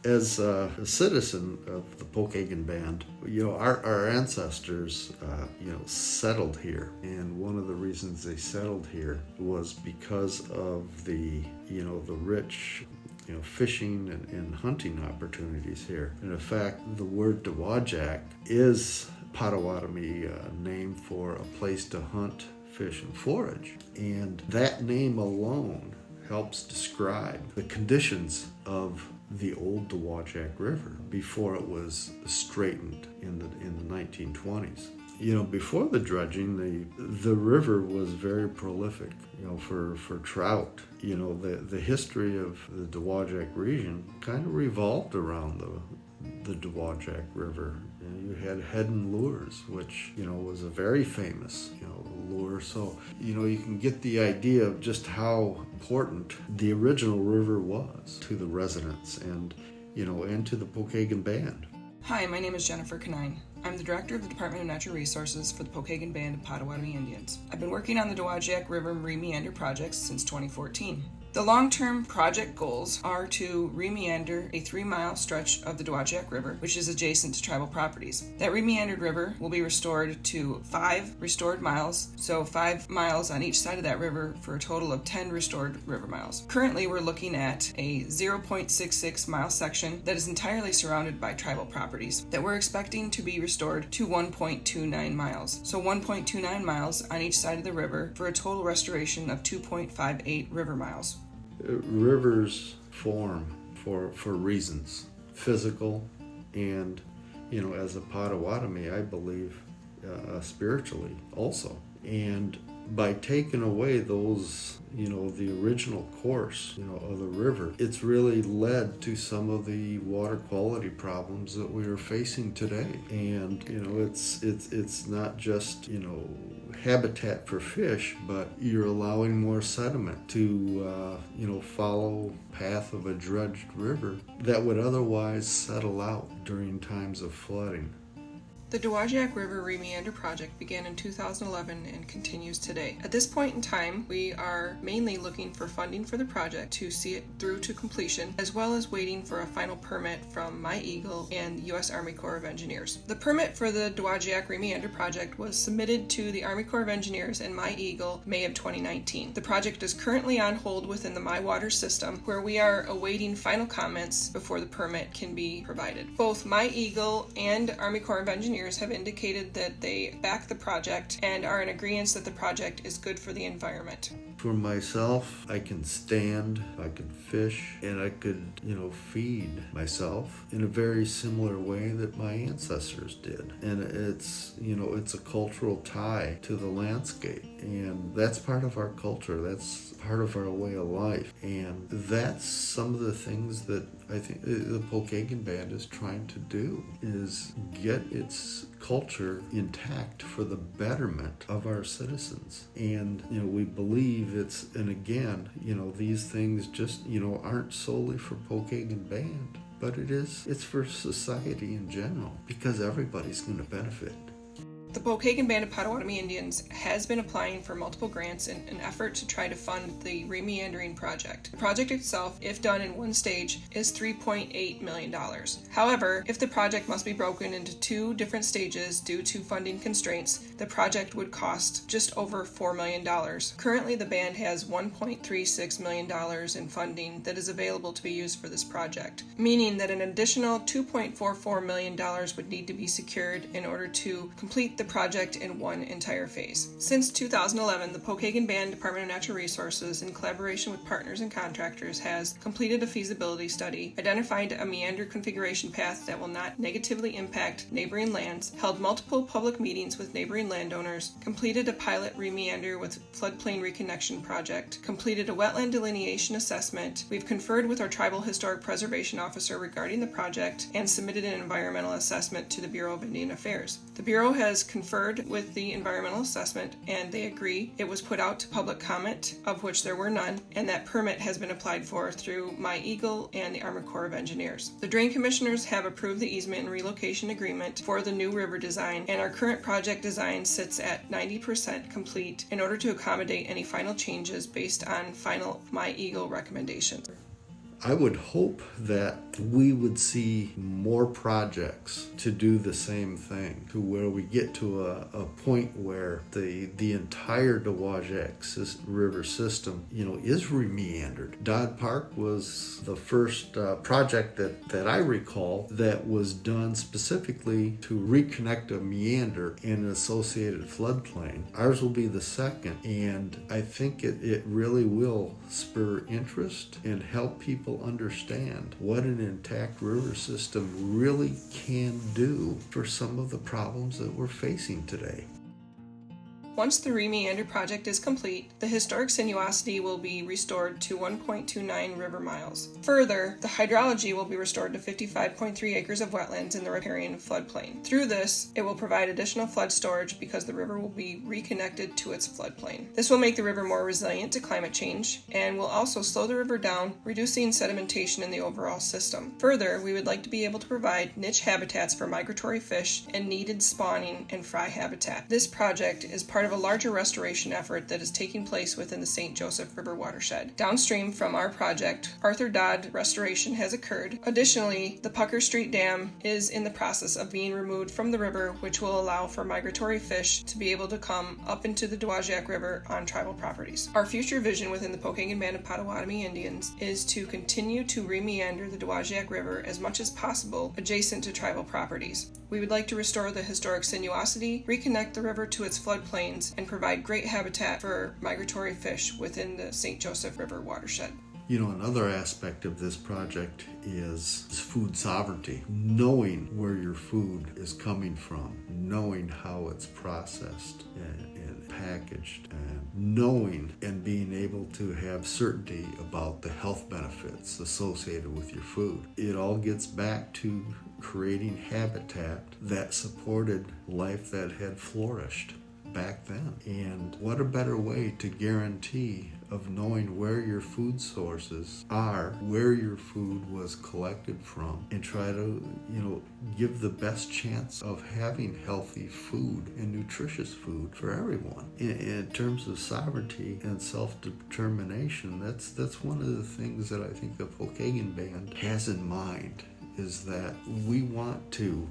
As a citizen of the Pokagon Band, our ancestors, settled here. And one of the reasons they settled here was because of the rich fishing and hunting opportunities here. And in fact, the word Dowagiac is Potawatomi name for a place to hunt, fish, and forage. And that name alone helps describe the conditions of the old Dowagiac River before it was straightened in the 1920s. Before the dredging, the river was very prolific, for trout. The history of the Dowagiac region kind of revolved around the Dowagiac River. You had head and lures, which, was a very famous, lure. So, you can get the idea of just how important the original river was to the residents and to the Pokagon Band. Hi, my name is Jennifer Canine. I'm the Director of the Department of Natural Resources for the Pokagon Band of Potawatomi Indians. I've been working on the Dowagiac River Re-meander projects since 2014. The long-term project goals are to re-meander a 3-mile stretch of the Dowagiac River, which is adjacent to tribal properties. That re-meandered river will be restored to 5 restored miles, so 5 miles on each side of that river for a total of 10 restored river miles. Currently, we're looking at a 0.66 mile section that is entirely surrounded by tribal properties that we're expecting to be restored to 1.29 miles. So 1.29 miles on each side of the river for a total restoration of 2.58 river miles. Rivers form for reasons, physical and, as a Potawatomi, I believe, spiritually also. And by taking away those, the original course, of the river, it's really led to some of the water quality problems that we are facing today. And, it's not just, habitat for fish, but you're allowing more sediment to, follow path of a dredged river that would otherwise settle out during times of flooding. The Dowagiac River Re-meander project began in 2011 and continues today. At this point in time, we are mainly looking for funding for the project to see it through to completion, as well as waiting for a final permit from My Eagle and U.S. Army Corps of Engineers. The permit for the Dowagiac Re-meander project was submitted to the Army Corps of Engineers and My Eagle May of 2019. The project is currently on hold within the My Water system, where we are awaiting final comments before the permit can be provided. Both My Eagle and Army Corps of Engineers have indicated that they back the project and are in agreement that the project is good for the environment. For myself, I can stand, I can fish, and I could, feed myself in a very similar way that my ancestors did. And it's a cultural tie to the landscape. And that's part of our culture. That's part of our way of life. And that's some of the things that I think the Pokagon Band is trying to do, is get its culture intact for the betterment of our citizens. And, we believe these things just, aren't solely for Pokagon Band, but it's for society in general, because everybody's going to benefit. The Pokagon Band of Potawatomi Indians has been applying for multiple grants in an effort to try to fund the re-meandering project. The project itself, if done in one stage, is $3.8 million. However, if the project must be broken into 2 different stages due to funding constraints, the project would cost just over $4 million. Currently, the band has $1.36 million in funding that is available to be used for this project, meaning that an additional $2.44 million would need to be secured in order to complete the project in one entire phase. Since 2011, the Pokagon Band Department of Natural Resources, in collaboration with partners and contractors, has completed a feasibility study, identified a meander configuration path that will not negatively impact neighboring lands, held multiple public meetings with neighboring landowners, completed a pilot re-meander with floodplain reconnection project, completed a wetland delineation assessment. We've conferred with our Tribal Historic Preservation Officer regarding the project and submitted an environmental assessment to the Bureau of Indian Affairs. The Bureau has conferred with the environmental assessment, and they agree. It was put out to public comment, of which there were none, and that permit has been applied for through My Eagle and the Army Corps of Engineers. The Drain Commissioners have approved the easement and relocation agreement for the new river design, and our current project design sits at 90% complete in order to accommodate any final changes based on final My Eagle recommendations. I would hope that we would see more projects to do the same thing, to where we get to a point where the entire Dowagiac river system, is re-meandered. Dodd Park was the first project that I recall that was done specifically to reconnect a meander and an associated floodplain. Ours will be the second, and I think it really will spur interest and help people understand what an intact river system really can do for some of the problems that we're facing today. Once the Re-meander project is complete, the historic sinuosity will be restored to 1.29 river miles. Further, the hydrology will be restored to 55.3 acres of wetlands in the riparian floodplain. Through this, it will provide additional flood storage because the river will be reconnected to its floodplain. This will make the river more resilient to climate change and will also slow the river down, reducing sedimentation in the overall system. Further, we would like to be able to provide niche habitats for migratory fish and needed spawning and fry habitat. This project is part of a larger restoration effort that is taking place within the St. Joseph River watershed. Downstream from our project, Arthur Dodd restoration has occurred. Additionally, the Pucker Street Dam is in the process of being removed from the river, which will allow for migratory fish to be able to come up into the Dowagiac River on tribal properties. Our future vision within the Pokagon Band of Potawatomi Indians is to continue to re-meander the Dowagiac River as much as possible adjacent to tribal properties. We would like to restore the historic sinuosity, reconnect the river to its floodplains, and provide great habitat for migratory fish within the St. Joseph River watershed. Another aspect of this project is food sovereignty. Knowing where your food is coming from, knowing how it's processed and packaged, and knowing and being able to have certainty about the health benefits associated with your food. It all gets back to creating habitat that supported life that had flourished back then. And what a better way to guarantee of knowing where your food sources are, where your food was collected from, and try to, give the best chance of having healthy food and nutritious food for everyone. In terms of sovereignty and self-determination, that's one of the things that I think the Pokagon Band has in mind, is that we want to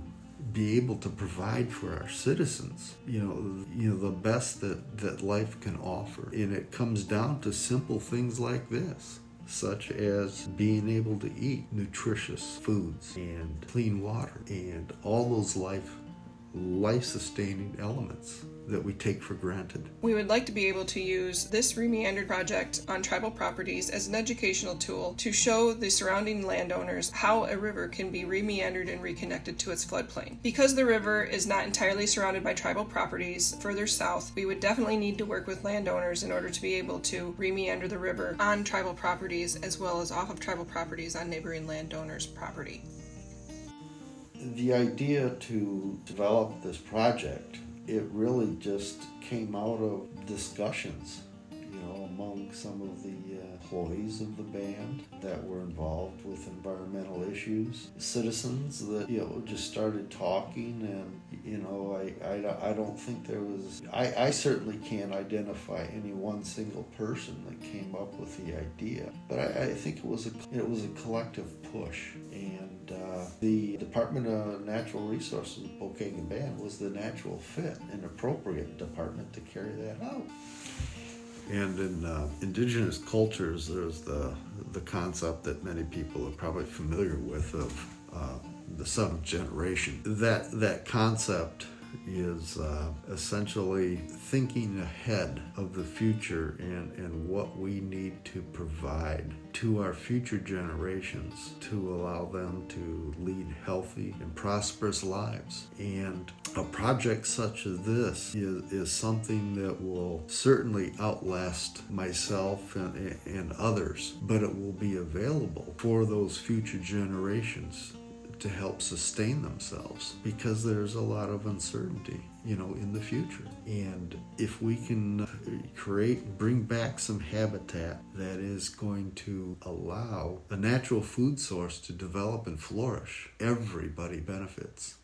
be able to provide for our citizens, the best that life can offer. And it comes down to simple things like this, such as being able to eat nutritious foods and clean water and all those life-sustaining elements that we take for granted. We would like to be able to use this Re-meander project on tribal properties as an educational tool to show the surrounding landowners how a river can be re-meandered and reconnected to its floodplain. Because the river is not entirely surrounded by tribal properties further south, we would definitely need to work with landowners in order to be able to re-meander the river on tribal properties as well as off of tribal properties on neighboring landowners' property. The idea to develop this project, it really just came out of discussions, among some of the employees of the band that were involved with environmental issues, citizens that, just started talking, and, I don't think there was, I certainly can't identify any one single person that came up with the idea, but I think it was a collective push, and the Department of Natural Resources of Pokagon Band was the natural fit and appropriate department to carry that out. And in indigenous cultures, there's the concept that many people are probably familiar with of the seventh generation. That concept is essentially thinking ahead of the future and what we need to provide to our future generations to allow them to lead healthy and prosperous lives. And a project such as this is something that will certainly outlast myself and others, but it will be available for those future generations to help sustain themselves, because there's a lot of uncertainty, in the future. And if we can bring back some habitat that is going to allow a natural food source to develop and flourish, everybody benefits.